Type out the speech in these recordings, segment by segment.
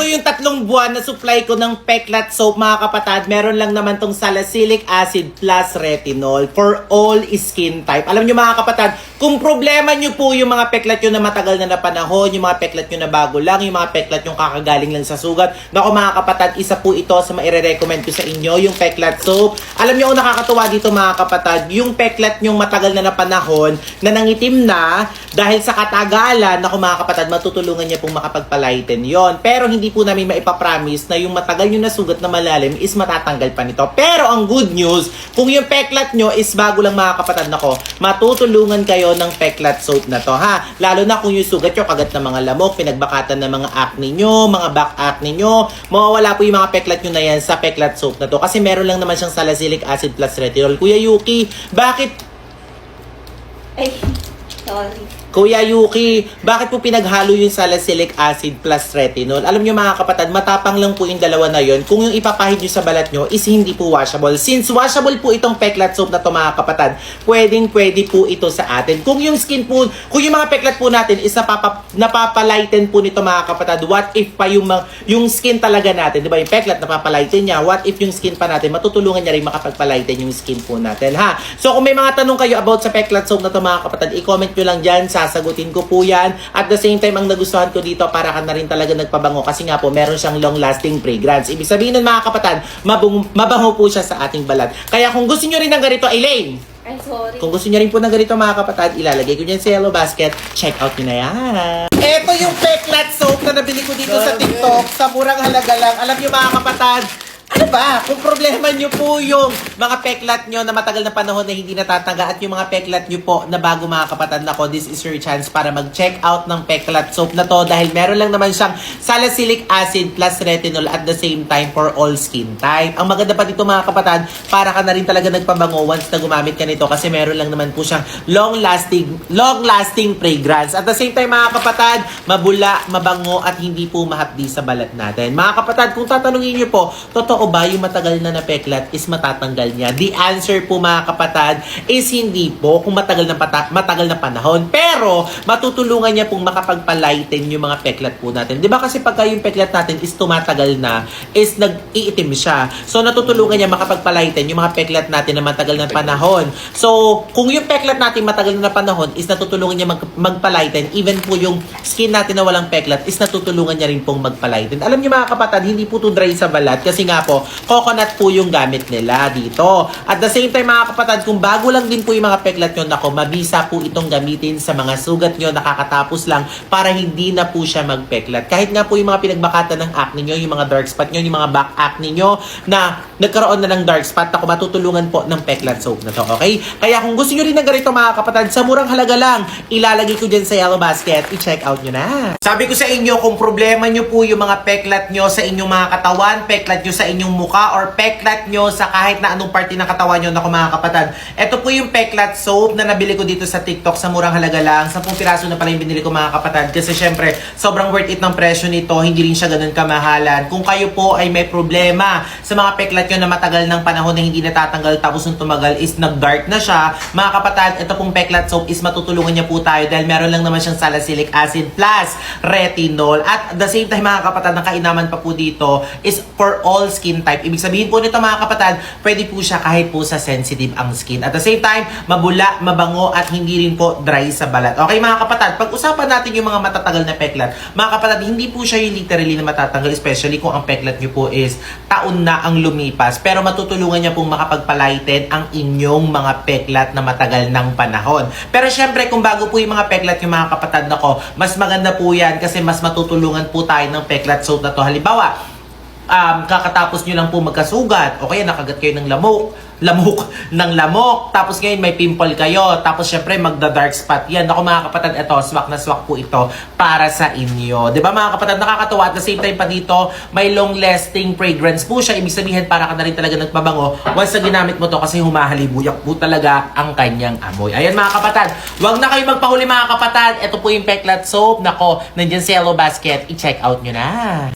Ito yung 3 buwan na supply ko ng Peklat soap mga kapatid. Meron lang naman tong salicylic acid plus retinol for all skin type. Alam nyo mga kapatid, kung problema nyo po yung mga peklat nyo na matagal na panahon, yung mga peklat nyo na bago lang, yung mga peklat nyo kakagaling lang sa sugat, naku mga kapatid, isa po ito sa maire-recommend ko sa inyo, yung Peklat soap. Alam nyo ang nakakatuwa dito mga kapatid, yung peklat nyo matagal na panahon na nangitim na dahil sa katagalan, naku mga kapatid, matutulungan niya pong makapagpalighten yon. Pero hindi po namin maipapromise na yung matagal nyo na sugat na malalim is matatanggal pa nito. Pero ang good news, kung yung peklat nyo is bago lang mga kapatid, nako, matutulungan kayo ng Peklat soap na to ha. Lalo na kung yung sugat nyo kagat ng mga lamok, pinagbakatan ng mga acne nyo, mga back acne nyo, mawawala po yung mga peklat nyo na yan sa Peklat soap na to. Kasi meron lang naman siyang salicylic acid plus retinol. Kuya Yuki, bakit? Ay, sorry. Kuya Yuki, bakit po pinaghalo yung salicylic acid plus retinol? Alam nyo mga kapatid, matapang lang po yung dalawa na yun. Kung yung ipapahid nyo sa balat nyo is hindi po washable. Since washable po itong Peklat soap na to mga kapatid, pwede po ito sa atin. Kung yung skin po, kung yung mga peklat po natin is napapalighten po nito mga kapatid, what if pa yung skin talaga natin, di ba yung peklat napapalighten niya, what if yung skin pa natin, matutulungan niya rin makapagpalighten yung skin po natin ha. So kung may mga tanong kayo about sa Peklat soap na to mga kapatid, i-comment nyo lang dyan, sasagutin ko po yan. At the same time, ang nagustuhan ko dito, para ka na rin talaga nagpabango kasi nga po, meron siyang long-lasting fragrance. Ibig sabihin nun mga kapatid, mabango po siya sa ating balat. Kaya kung gusto nyo rin ng ganito, Elaine, Ay, sorry. kung gusto nyo rin po ng ganito mga kapatid, ilalagay ko dyan sa yellow basket. Check out nyo na yan. Ito yung Peklat soap na nabili ko dito sa TikTok. Sa murang halaga lang. Alam nyo mga kapatid, ano ba? Kung problema nyo po yung mga peklat nyo na matagal na panahon na hindi natatangga at yung mga peklat nyo po na bago mga kapatid, nako, this is your chance para mag-check out ng Peklat soap na to dahil meron lang naman siyang salicylic acid plus retinol at the same time for all skin type. Ang maganda pa dito mga kapatid, para ka na rin talaga nagpabango once na gumamit ka nito kasi meron lang naman po siyang long-lasting fragrance. At the same time mga kapatid, mabula, mabango at hindi po mahapdi sa balat natin. Mga kapatid, kung tatanungin nyo po, totoo ba yung matagal na peklat is matatanggal niya? The answer po mga kapatid is hindi po kung matagal na panahon. Pero matutulungan niya pong makapagpalighten yung mga peklat po natin. 'Di ba kasi pagka yung peklat natin is tumatagal na, is nag-iitim siya. So natutulungan niya makapagpalighten yung mga peklat natin na matagal na panahon. So kung yung peklat natin matagal na panahon is natutulungan niya magpalighten, even po yung skin natin na walang peklat is natutulungan niya rin pong magpalighten. Alam niyo mga kapatid, hindi po to dry sa balat kasi nga po coconut po yung gamit nila dito. At the same time mga kapatid, kung bago lang din po yung mga peklat nyo, nako, mabisa po itong gamitin sa mga sugat nyo, nakakatapos lang para hindi na po siya magpeklat. Kahit nga po yung mga pinagbakatan ng acne nyo, yung mga dark spot nyo, yung mga back acne nyo na nagkaroon na ng dark spot, nako, matutulungan po ng Peklat soap na to, okay? Kaya kung gusto nyo rin ng ganito mga kapatid, sa murang halaga lang, ilalagay ko dyan sa yellow basket, i-check out nyo na. Sabi ko sa inyo, kung problema nyo po yung mga peklat nyo sa inyong mga katawan, peklat nyo sa inyong mukha, or peklat nyo sa kahit na anong parte ng katawan nyo, naku mga kapatid, ito po yung Peklat soap na nabili ko dito sa TikTok sa murang halaga lang. 10 piraso na pala yung binili ko mga kapatid kasi syempre sobrang worth it ng presyo nito, hindi rin siya ganun kamahalan. Kung kayo po ay may problema sa mga peklat nyo na matagal ng panahon na hindi natatanggal tapos nung tumagal is nag-dark na siya, mga kapatid, ito pong Peklat soap is matutulungan niya po tayo dahil meron lang naman siyang salicylic acid plus retinol. At the same time mga kapatid, ang kainaman pa po dito is for all skin type. Ibig sabihin po nito mga kapatid, pwede po siya kahit po sa sensitive ang skin. At the same time, mabula, mabango at hindi rin po dry sa balat. Okay mga kapatid, pag-usapan natin yung mga matatagal na peklat. Mga kapatid, hindi po siya yung literally na matatanggal, especially kung ang peklat nyo po is taon na ang lumipas. Pero matutulungan niya pong makapagpalighten ang inyong mga peklat na matagal ng panahon. Pero syempre, kung bago po yung mga peklat yung mga kapatid, nako, mas maganda po yan kasi mas matutulungan po tayo ng Peklat soap na to. Halimbawa, kakatapos nyo lang po magkasugat o kaya nakagat kayo ng lamok, tapos ngayon may pimple kayo, tapos syempre magda-dark spot yan. Ako mga kapatid, ito, swak na swak po ito para sa inyo. Diba mga kapatid, nakakatawa at the same time pa dito, may long-lasting fragrance po siya. Ibig sabihin, para ka na rin talaga nagpabango once na ginamit mo to kasi humahalibuyak po talaga ang kanyang amoy. Ayan mga kapatid, wag na kayo magpahuli mga kapatid. Ito po yung Peklat soap. Nako, nandyan sa yellow basket. I-check out nyo na.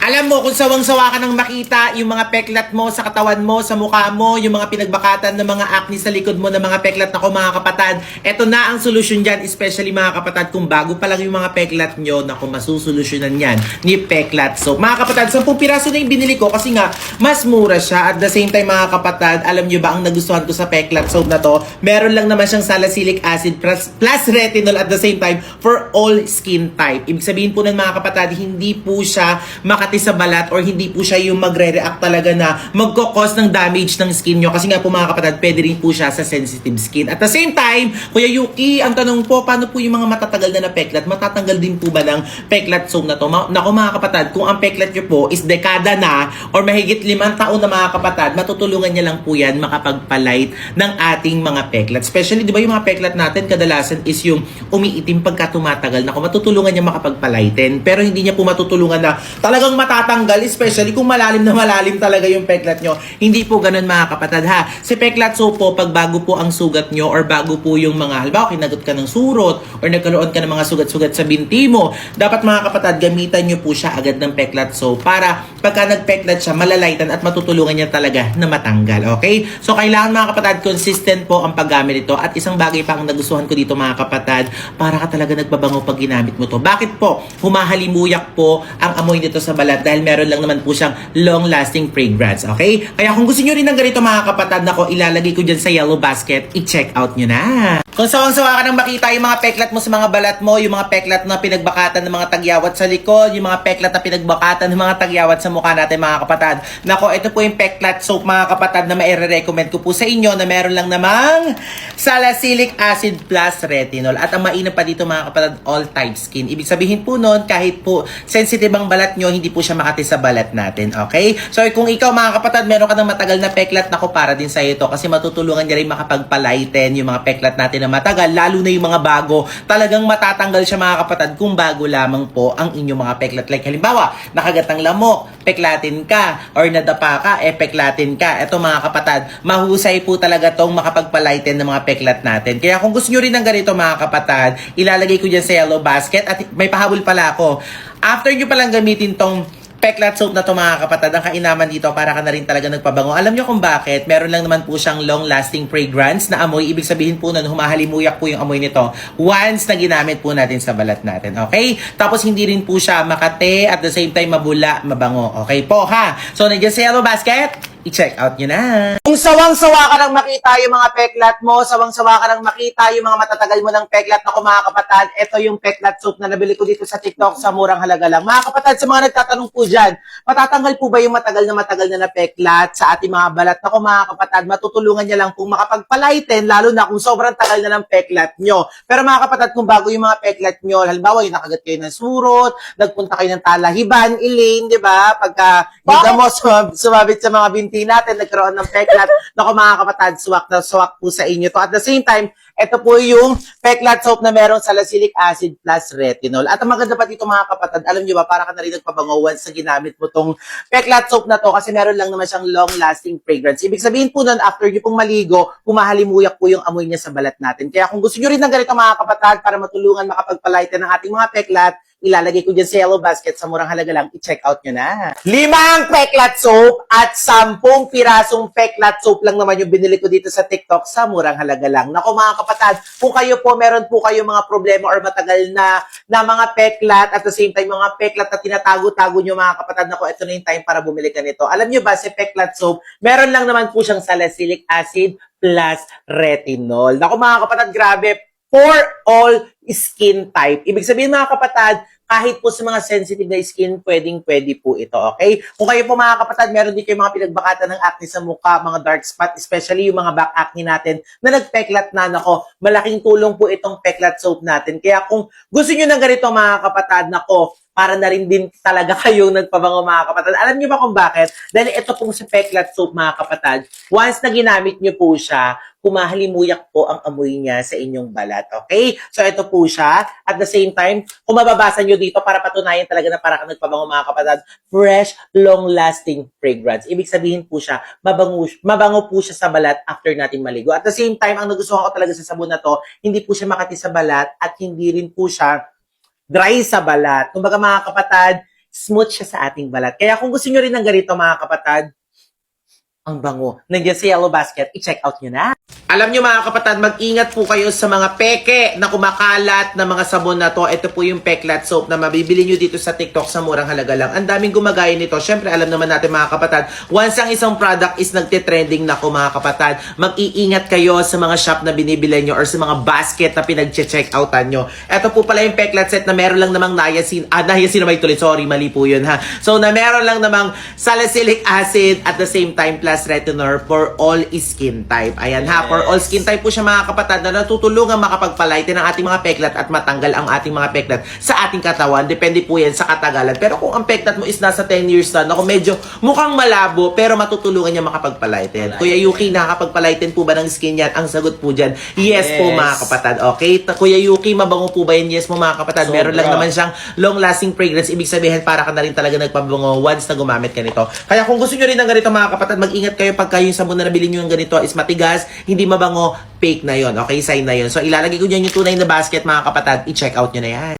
Alam mo, kung sawang-sawa ka nang makita yung mga peklat mo sa katawan mo, sa mukha mo, yung mga pinagbaka pinagmakatan ng mga acne sa likod mo ng mga peklat. Nako mga kapatad, eto na ang solusyon dyan, especially mga kapatad, kung bago pa lang yung mga peklat nyo, nako masusolusyonan yan ni Peklat Soap. Mga kapatad, 10 piraso na yung binili ko kasi nga mas mura siya. At the same time mga kapatad, alam nyo ba ang nagustuhan ko sa Peklat Soap na to? Meron lang naman siyang salicylic acid plus retinol at the same time for all skin type. Ibig sabihin po ng mga kapatad, hindi po siya makati sa balat or hindi po siya yung magre-react talaga na magkakos ng damage ng skin nyo. Kasi nga po mga kapatad, pwede rin po siya sa sensitive skin. At the same time, Kuya Yuki, ang tanong po, paano po yung mga matatagal na peklat? Matatanggal din po ba ng Peklat Soap na to? Naku mga kapatad, kung ang peklat nyo po is dekada na or mahigit 5 taon na mga kapatad, matutulungan niya lang po yan makapagpalight ng ating mga peklat. Especially, di ba yung mga peklat natin, kadalasan is yung umiitim pagka tumatagal. Naku, matutulungan niya makapagpalighten. Pero hindi niya po matutulungan na talagang matatanggal, especially kung malalim na malalim talaga yung peklat nyo. Hindi po ganun mga kapatad ha. Si Peklat Soap po, pag bago po ang sugat nyo or bago po yung mga, halimbawa, kinagot ka ng surot or nagkaroon ka ng mga sugat-sugat sa binti mo, dapat mga kapatad, gamitan nyo po siya agad ng Peklat Soap para pagka nagpeklat siya, malalaitan at matutulungan niya talaga na matanggal. Okay? So, kailangan mga kapatad, consistent po ang paggamit ito. At isang bagay pa ang nagustuhan ko dito mga kapatad, para ka talaga nagbabango pag ginamit mo to. Bakit po? Humahalimuyak po ang amoy nito sa balat dahil meron lang naman po siyang long-lasting fragrance. Okay? Kaya kung gusto nyo rin ng ganito mga kapatad, nako, ilalagay ko dyan sa yellow basket, i-check out nyo na. Kung sawang-sawa ka nang makita yung mga peklat mo sa mga balat mo, yung mga peklat na pinagbakatan ng mga tagyawat sa likod, yung mga peklat na pinagbakatan ng mga tagyawat sa mukha natin mga kapatad. Nako, ito po yung Peklat Soap mga kapatad na maire-recommend ko po sa inyo na meron lang namang salicylic acid plus retinol. At ang mainam pa dito mga kapatad, all type skin. Ibig sabihin po nun, kahit po sensitive ang balat nyo, hindi po siya makati sa balat natin. Okay? So kung ikaw mga kapatad, meron ka ng matagal na peklat, nako, para din sa ito kasi matutulungan niya rin makapagpalighten yung mga peklat natin na matagal, lalo na yung mga bago. Talagang matatanggal siya mga kapatad kung bago lamang po ang inyong mga peklat. Like halimbawa, nakagat ng lamok, peklatin ka, or nadapa ka, peklatin ka. Ito mga kapatad, mahusay po talaga tong makapagpalighten ng mga peklat natin. Kaya kung gusto nyo rin ng ganito mga kapatad, ilalagay ko dyan sa yellow basket at may pahabol pala ako. After nyo palang gamitin tong Peklat Soap na to mga kapatad, ang kainaman dito para ka na rin talaga nagpabango. Alam nyo kung bakit? Meron lang naman po siyang long-lasting fragrance na amoy. Ibig sabihin po nun, humahalimuyak po yung amoy nito once na ginamit po natin sa balat natin. Okay? Tapos hindi rin po siya makate at the same time mabula, mabango. Okay po ha? So nandiyan sa yellow basket, i-check out nyo na. Kung sawang-sawa ka nang makita yung mga peklat mo, sawang-sawa ka nang makita yung mga matatagal mo ng peklat, ako mga kapatad, ito yung Peklat Soap na nabili ko dito sa TikTok sa murang halaga lang. Mga kapatad, sa mga nagtatanong po dyan, matatanggal po ba yung matagal na peklat sa ating mga balat? Ako mga kapatad, matutulungan niya lang kung makapagpalighten, lalo na kung sobrang tagal na ng peklat nyo. Pero mga kapatad, kung bago yung mga peklat nyo, halimbawa yung nakagat kayo ng surot, nagpunta kayo ng talahiban, Elaine, di ba? Pagka yung mo sumabit sa mga binti natin, nagkaroon ng peklat. Naku mga kapatad, swak na swak po sa inyo to. At the same time, ito po yung Peklat Soap na merong salicylic acid plus retinol. At ang maganda pa dito mga kapatad, alam nyo ba, para ka na rin nagpabango once sa ginamit mo tong Peklat Soap na to kasi meron lang naman siyang long-lasting fragrance. Ibig sabihin po nun, after nyo pong maligo, humahalimuyak po yung amoy niya sa balat natin. Kaya kung gusto nyo rin ng ganito mga kapatad para matulungan makapagpalighten ng ating mga peklat, ilalagay ko dyan sa yellow basket sa murang halaga lang, i-check out nyo na. 5 Peklat Soap at 10 pirasong Peklat Soap lang naman yung binili ko dito sa TikTok sa murang halaga lang. Naku mga kapatad, kung kayo po, meron po kayo mga problema or matagal na mga peklat at the same time mga peklat na tinatago-tago nyo mga kapatad, naku, ito na yung time para bumili ka nito. Alam nyo ba, si Peklat Soap, meron lang naman po siyang salicylic acid plus retinol. Naku mga kapatad, grabe, for all skin type. Ibig sabihin mga kapatad, kahit po sa mga sensitive na skin, pwedeng-pwede po ito, okay? Kung kayo po mga kapatad, meron din kayo mga pinagbakatan ng acne sa mukha, mga dark spot, especially yung mga back acne natin na nagpeklat na, nako, malaking tulong po itong Peklat Soap natin. Kaya kung gusto nyo ng ganito mga kapatad, nako, para na rin din talaga kayong nagpabango mga kapatad. Alam niyo ba kung bakit? Dahil ito pong si Peklat Soap mga kapatad, once na ginamit niyo po siya, humahalimuyak po ang amoy niya sa inyong balat. Okay? So ito po siya. At the same time, kung mababasa niyo dito para patunayan talaga na para kang nagpabango mga kapatad, fresh, long-lasting fragrance. Ibig sabihin po siya, mabango po siya sa balat after natin maligo. At the same time, ang nagustuhan ko talaga sa sabon na to, hindi po siya makati sa balat at hindi rin po siya dry sa balat. Kumbaga mga kapatad, smooth siya sa ating balat. Kaya kung gusto nyo rin ng ganito mga kapatad, Ang bango. Nandiyan sa Yellow Basket. I-check out nyo na. Alam nyo mga kapatid, mag-ingat po kayo sa mga peke na kumakalat na mga sabon na to. Ito po yung Peklat soap na mabibili nyo dito sa TikTok sa murang halaga lang. Ang daming gumagaya nito. Siyempre, alam naman natin mga kapatid, once ang isang product is nagtitrending na ko mga kapatid, mag-iingat kayo sa mga shop na binibili nyo or sa mga basket na pinag-check outan nyo. Ito po pala yung Peklat set na meron lang namang niacinamide tuloy. Sorry, mali po yun ha. So, na meron lang namang salicylic acid at the same time plus retinol for all skin type. Ayan ha, for all skin type po siya mga kapatid na natutulungan makapagpalighten ang ating mga peklat at matanggal ang ating mga peklat sa ating katawan. Depende po yan sa katagalan. Pero kung ang peklat mo is nasa 10 years na, ako medyo mukhang malabo pero matutulungan niya makapagpalighten. Kuya Yuki, nakakapagpalighten po ba ng skin yan? Ang sagot po dyan, yes po mga kapatid. Okay? Kuya Yuki, mabango po ba yan? Yes po mga kapatid. Meron lang naman siyang long-lasting fragrance. Ibig sabihin, para ka na rin talaga nagpabango once na gumamit ka nito. Kaya kung gusto nyo rin ng ganito mga kapatid, mag-ingat kayo pagka yung sabon na nabili nyo yung ganito is matigas, hindi mabango, fake na yon. Okay, sign na yon. So ilalagay ko dyan yung tunay na basket mga kapatid, i-check out nyo na yan.